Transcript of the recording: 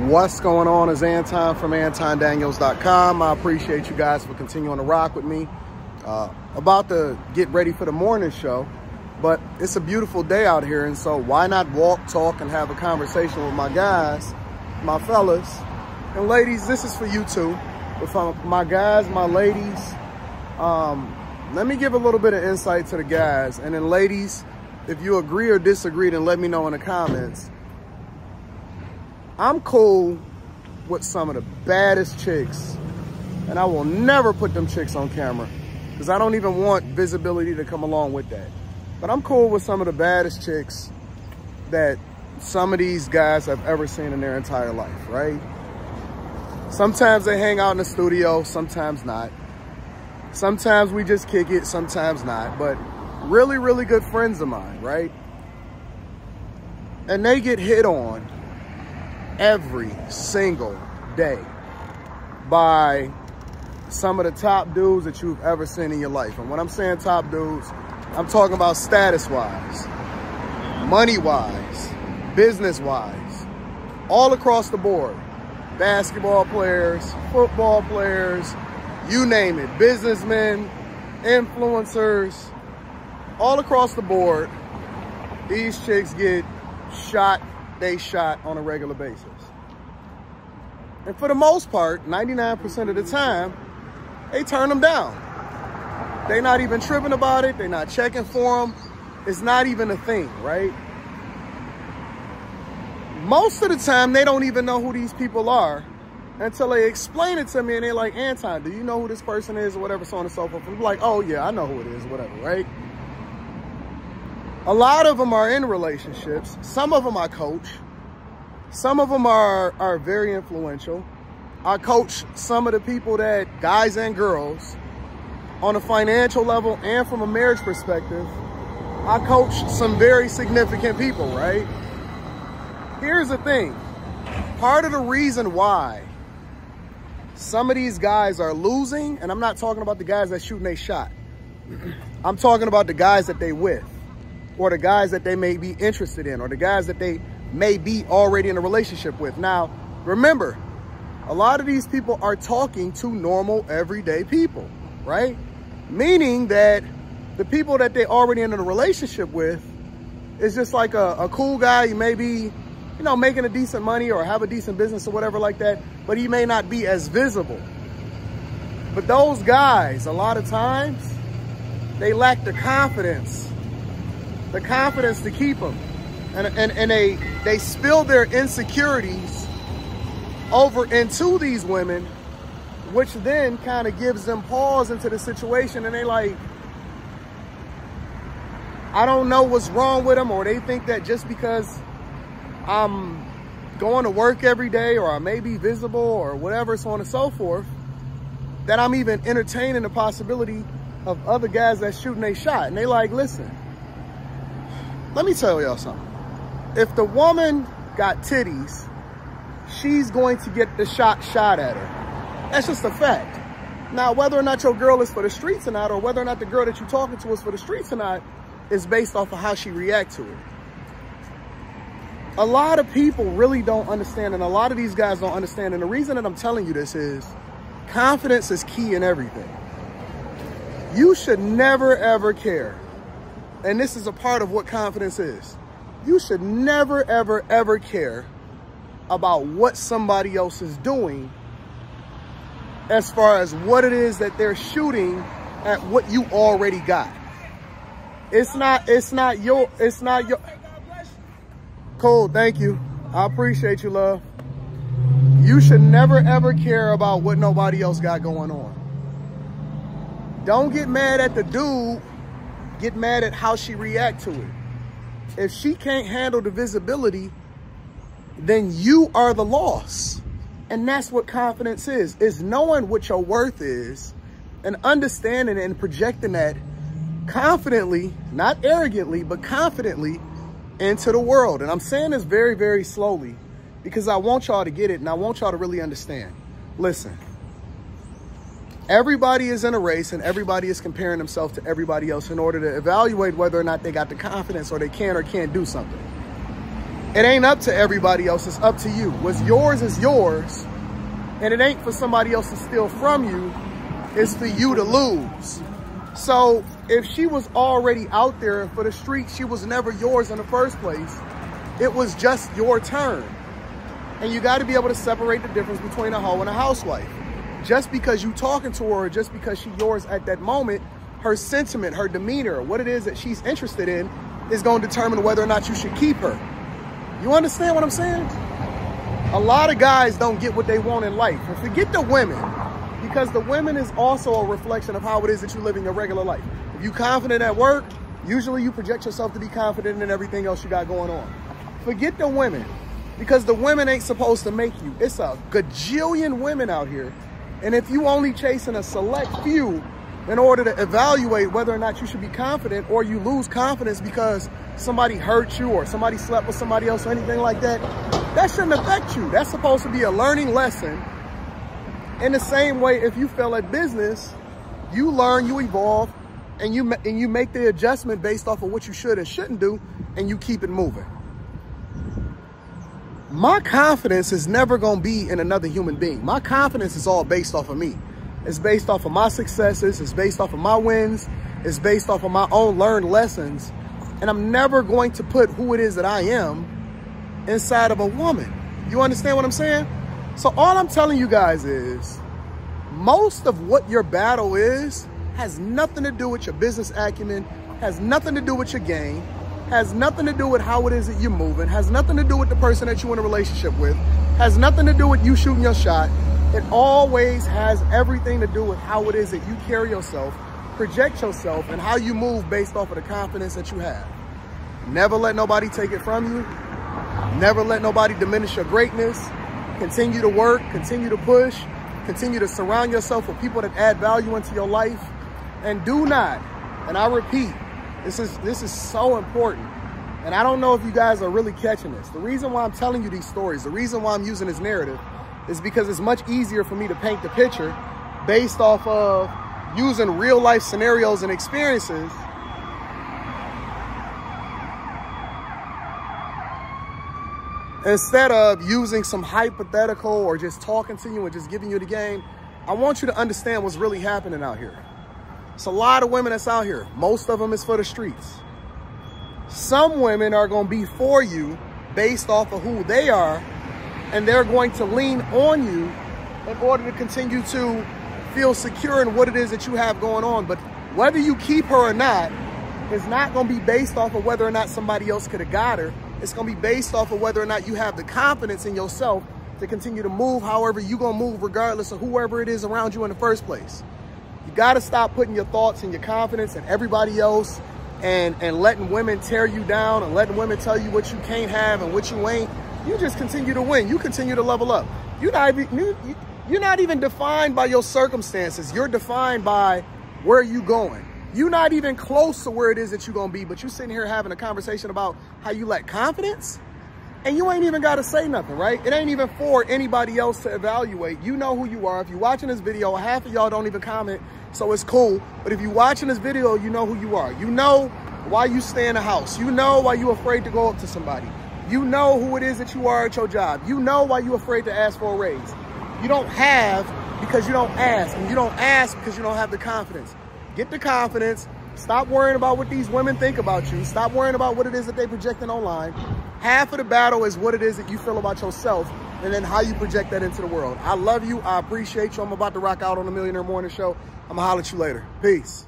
What's going on? Is Anton from AntonDaniels.com. I appreciate you guys for continuing to rock with me. About to get ready for the morning show, but it's a beautiful day out here, and so why not walk, talk, and have a conversation with my guys, my fellas, and ladies. This is for you too. But for my guys, my ladies, let me give a little bit of insight to the guys, and then ladies, if you agree or disagree, then let me know in the comments. I'm cool with some of the baddest chicks, and I will never put them chicks on camera because I don't even want visibility to come along with that. But I'm cool with some of the baddest chicks that some of these guys have ever seen in their entire life, right? Sometimes they hang out in the studio, sometimes not. Sometimes we just kick it, sometimes not. But really, really good friends of mine, right? And they get hit on every single day by some of the top dudes that you've ever seen in your life. And when I'm saying top dudes, I'm talking about status-wise, money-wise, business-wise, all across the board. Basketball players, football players, you name it, businessmen, influencers, all across the board. These chicks get shot on a regular basis. And for the most part, 99% of the time, they turn them down. They're not even tripping about it. They're not checking for them. It's not even a thing, right? Most of the time, they don't even know who these people are until they explain it to me, and they're like, Anton, do you know who this person is, or whatever, so on and so forth. I'm like, oh yeah, I know who it is, whatever, right? A lot of them are in relationships. Some of them I coach. Some of them are very influential. I coach some of the people that, guys and girls, on a financial level and from a marriage perspective, I coach some very significant people, right? Here's the thing. Part of the reason why some of these guys are losing, and I'm not talking about the guys that shooting a shot. I'm talking about the guys that they with, or the guys that they may be interested in, or the guys that they may be already in a relationship with. Now, remember, a lot of these people are talking to normal, everyday people, right? Meaning that the people that they already in a relationship with is just like a cool guy. He may be, you know, making a decent money or have a decent business or whatever like that, but he may not be as visible. But those guys, a lot of times, they lack the confidence to keep them. And they spill their insecurities over into these women, which then kind of gives them pause into the situation, and they like, I don't know what's wrong with them, or they think that just because I'm going to work every day, or I may be visible, or whatever, so on and so forth, that I'm even entertaining the possibility of other guys that's shooting a shot. And they like, listen, let me tell y'all something. If the woman got titties, she's going to get the shot at her. That's just a fact. Now, whether or not your girl is for the streets or not, or whether or not the girl that you're talking to is for the streets or not, is based off of how she reacts to it. A lot of people really don't understand, and a lot of these guys don't understand. And the reason that I'm telling you this is confidence is key in everything. You should never, ever care. And this is a part of what confidence is. You should never, ever, ever care about what somebody else is doing as far as what it is that they're shooting at what you already got. It's not your. Cool, thank you. I appreciate you, love. You should never, ever care about what nobody else got going on. Don't get mad at the dude. Get mad at how she react to it. If she can't handle the visibility, then you are the loss. And that's what confidence is knowing what your worth is and understanding and projecting that confidently, not arrogantly, but confidently into the world. And I'm saying this very, very slowly because I want y'all to get it, and I want y'all to really understand. Listen, everybody is in a race, and everybody is comparing themselves to everybody else in order to evaluate whether or not they got the confidence or they can or can't do something. It ain't up to everybody else. It's up to you. What's yours is yours. And it ain't for somebody else to steal from you. It's for you to lose. So if she was already out there for the street, she was never yours in the first place. It was just your turn. And you got to be able to separate the difference between a hoe and a housewife. Just because you talking to her, just because she's yours at that moment, her sentiment, her demeanor, what it is that she's interested in is going to determine whether or not you should keep her. You understand what I'm saying? A lot of guys don't get what they want in life. And forget the women, because the women is also a reflection of how it is that you live in your regular life. If you're confident at work, usually you project yourself to be confident in everything else you got going on. Forget the women, because the women ain't supposed to make you. It's a gajillion women out here. And if you only chasing a select few in order to evaluate whether or not you should be confident, or you lose confidence because somebody hurt you or somebody slept with somebody else or anything like that, that shouldn't affect you. That's supposed to be a learning lesson. In the same way, if you fail at business, you learn, you evolve, and you make the adjustment based off of what you should and shouldn't do, and you keep it moving. My confidence is never going to be in another human being. My confidence is all based off of me. It's based off of my successes. It's based off of my wins. It's based off of my own learned lessons. And I'm never going to put who it is that I am inside of a woman. You understand what I'm saying? So all I'm telling you guys is, most of what your battle is has nothing to do with your business acumen, has nothing to do with your game, has nothing to do with how it is that you're moving, has nothing to do with the person that you're in a relationship with, has nothing to do with you shooting your shot. It always has everything to do with how it is that you carry yourself, project yourself, and how you move based off of the confidence that you have. Never let nobody take it from you. Never let nobody diminish your greatness. Continue to work, continue to push, continue to surround yourself with people that add value into your life. And do not, and I repeat, this is so important. And I don't know if you guys are really catching this. The reason why I'm telling you these stories, the reason why I'm using this narrative, is because it's much easier for me to paint the picture based off of using real life scenarios and experiences instead of using some hypothetical or just talking to you and just giving you the game. I want you to understand what's really happening out here. It's a lot of women that's out here. Most of them is for the streets. Some women are going to be for you based off of who they are, and they're going to lean on you in order to continue to feel secure in what it is that you have going on. But whether you keep her or not is not going to be based off of whether or not somebody else could have got her. It's going to be based off of whether or not you have the confidence in yourself to continue to move however you're going to move, regardless of whoever it is around you in the first place. You got to stop putting your thoughts and your confidence in everybody else and letting women tear you down and letting women tell you what you can't have and what you ain't. You just continue to win. You continue to level up. You're not even defined by your circumstances. You're defined by where you going. You're not even close to where it is that you're going to be, but you're sitting here having a conversation about how you lack confidence, and you ain't even got to say nothing, right? It ain't even for anybody else to evaluate. You know who you are. If you're watching this video, half of y'all don't even comment, so it's cool. But if you're watching this video, you know who you are. You know why you stay in the house. You know why you're afraid to go up to somebody. You know who it is that you are at your job. You know why you're afraid to ask for a raise. You don't have because you don't ask, and you don't ask because you don't have the confidence. Get the confidence. Stop worrying about what these women think about you. Stop worrying about what it is that they're projecting online. Half of the battle is what it is that you feel about yourself, and then how you project that into the world. I love you. I appreciate you. I'm about to rock out on the Millionaire Morning Show. I'm going to holler at you later. Peace.